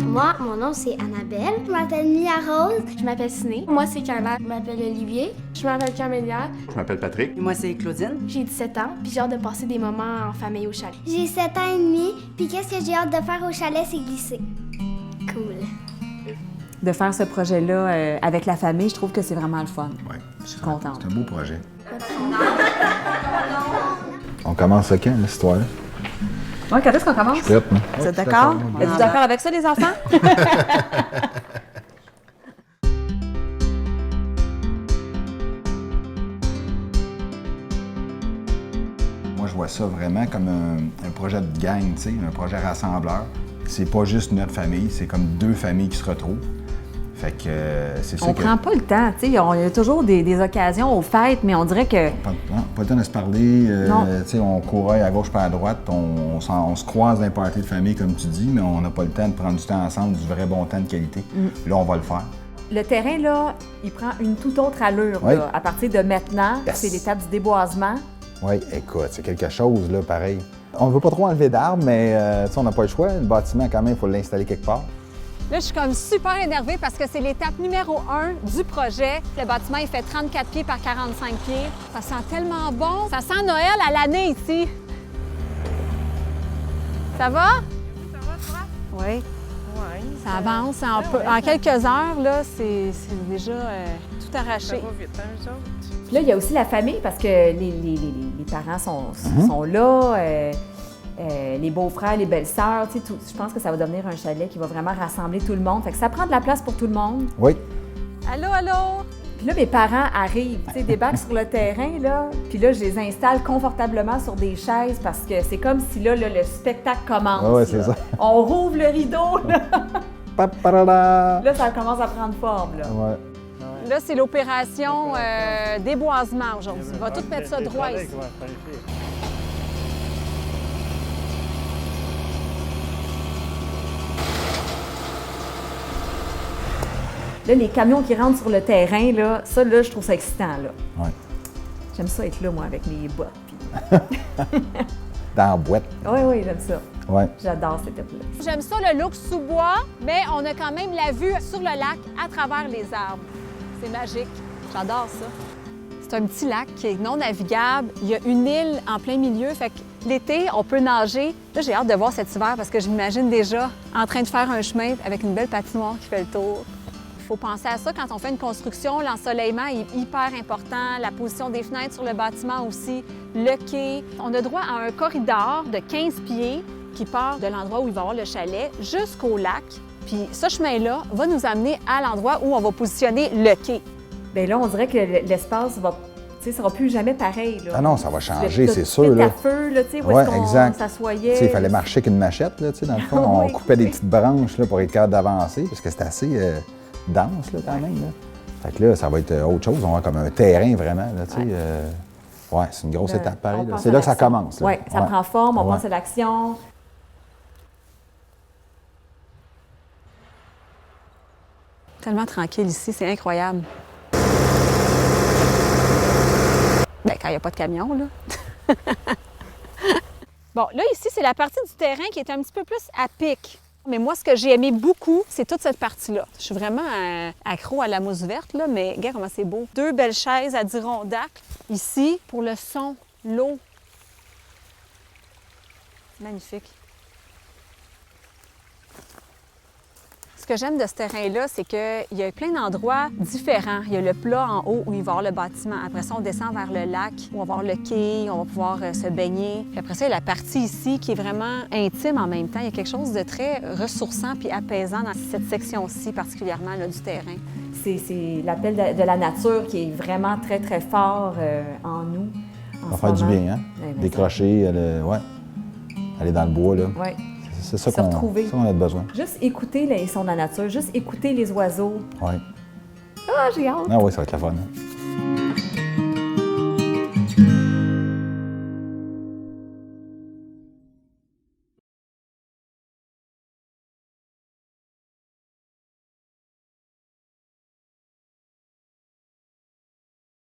Moi, mon nom c'est Annabelle. Je m'appelle Mia Rose. Je m'appelle Ciné. Moi c'est Carla. Je m'appelle Olivier. Je m'appelle Camélia. Je m'appelle Patrick. Moi, c'est Claudine. J'ai 17 ans, puis j'ai hâte de passer des moments en famille au chalet. J'ai 7 ans et demi, puis qu'est-ce que j'ai hâte de faire au chalet, c'est glisser. Cool. De faire ce projet-là avec la famille, je trouve que c'est vraiment le fun. Oui, Je suis contente. C'est un beau projet. On commence à quand, cette histoire-là? Oui, quand est-ce qu'on commence? Je suis prête, moi. Vous êtes d'accord? Êtes-vous d'accord avec ça, les enfants? Moi, je vois ça vraiment comme un projet de gang, tu sais, un projet rassembleur. C'est pas juste notre famille, c'est comme deux familles qui se retrouvent. Fait que c'est ça On prend pas le temps, tu sais. Il y a toujours des occasions aux fêtes, mais on dirait que... Pas le temps de se parler, Non. tu sais, on couraille à gauche pas à droite, on se croise dans les parties de famille, comme tu dis, mais on n'a pas le temps de prendre du temps ensemble, du vrai bon temps de qualité. Là, on va le faire. Le terrain, là, il prend une toute autre allure, Oui. là. À partir de maintenant, Yes. c'est l'étape du déboisement. Oui, écoute, c'est quelque chose, là, pareil. On ne veut pas trop enlever d'arbres, mais tu sais, on n'a pas le choix. Le bâtiment, quand même, il faut l'installer quelque part. Là, je suis comme super énervée parce que c'est l'étape numéro 1 du projet. Le bâtiment, il fait 34 pieds par 45 pieds. Ça sent tellement bon. Ça sent Noël à l'année ici. Ça va? Ça va, toi? Oui. Oui. Ça avance. En quelques heures, là, c'est déjà tout arraché. Ça va vite, hein, eux autres? Puis là, il y a aussi la famille, parce que les parents sont là, les beaux-frères, les belles-sœurs, tu sais, je pense que ça va devenir un chalet qui va vraiment rassembler tout le monde. Fait que ça prend de la place pour tout le monde. Oui. Allô, allô? Puis là, mes parents arrivent, tu sais, débarquent sur le terrain, là. Puis là, je les installe confortablement sur des chaises parce que c'est comme si, là, le spectacle commence. Ah ouais, c'est là. ça. On rouvre le rideau, là. Paparada! Là, ça commence à prendre forme, là. Ouais. Là, c'est l'opération déboisement aujourd'hui. On va tout mettre ça droit ici. Là, les camions qui rentrent sur le terrain, là, ça, là, je trouve ça excitant, là. Ouais. J'aime ça être là, moi, avec mes bottes. Puis... Dans la boîte. Oui, oui, j'aime ça. Ouais. J'adore cette étape-là. J'aime ça, le look sous bois, mais on a quand même la vue sur le lac à travers les arbres. C'est magique. J'adore ça. C'est un petit lac qui est non navigable. Il y a une île en plein milieu, fait que l'été, on peut nager. Là, j'ai hâte de voir cet hiver parce que je m'imagine déjà en train de faire un chemin avec une belle patinoire qui fait le tour. Il faut penser à ça quand on fait une construction. L'ensoleillement est hyper important, la position des fenêtres sur le bâtiment aussi, le quai. On a droit à un corridor de 15 pieds qui part de l'endroit où il va y avoir le chalet jusqu'au lac. Puis ce chemin-là va nous amener à l'endroit où on va positionner le quai. Bien là, on dirait que l'espace va, tu sais, sera plus jamais pareil, là. Ah non, ça va changer, Le c'est sûr, pit là. à feu, là, tu sais, où Ouais, est-ce qu'on exact. s'assoyait. Tu sais, il fallait marcher avec une machette, là, tu sais, dans le fond. On Oui. coupait des petites branches, là, pour être capable d'avancer, parce que c'était assez dense, là, quand même, là. Fait que là, ça va être autre chose. On va comme un terrain, vraiment, là, tu sais. Ouais, c'est une grosse Là, étape, pareil, on là. passe C'est à là que ça l'action. commence, là. Oui, ça prend forme, on Ouais. passe à l'action. Tellement tranquille ici, c'est incroyable. Bien, quand il n'y a pas de camion, là. Bon, là, ici, c'est la partie du terrain qui est un petit peu plus à pic. Mais moi, ce que j'ai aimé beaucoup, c'est toute cette partie-là. Je suis vraiment accro à la mousse verte, là, mais regarde comment c'est beau. 2 belles chaises à Dirondac. Ici, pour le son, l'eau. Magnifique. Ce que j'aime de ce terrain-là, c'est qu'il y a plein d'endroits différents. Il y a le plat en haut où il va y avoir le bâtiment. Après ça, on descend vers le lac où on va voir le quai, on va pouvoir se baigner. Puis après ça, il y a la partie ici qui est vraiment intime en même temps. Il y a quelque chose de très ressourçant puis apaisant dans cette section-ci, particulièrement là, du terrain. C'est l'appel de la nature qui est vraiment très, très fort en nous. Ça va faire du bien, hein? Décrocher, aller dans le bois, là. Oui. C'est ça Se qu'on retrouver. a besoin. Juste écouter les sons de la nature, juste écouter les oiseaux. Oui. Ah, j'ai hâte! Ah oui, ça va être la fun. Hein?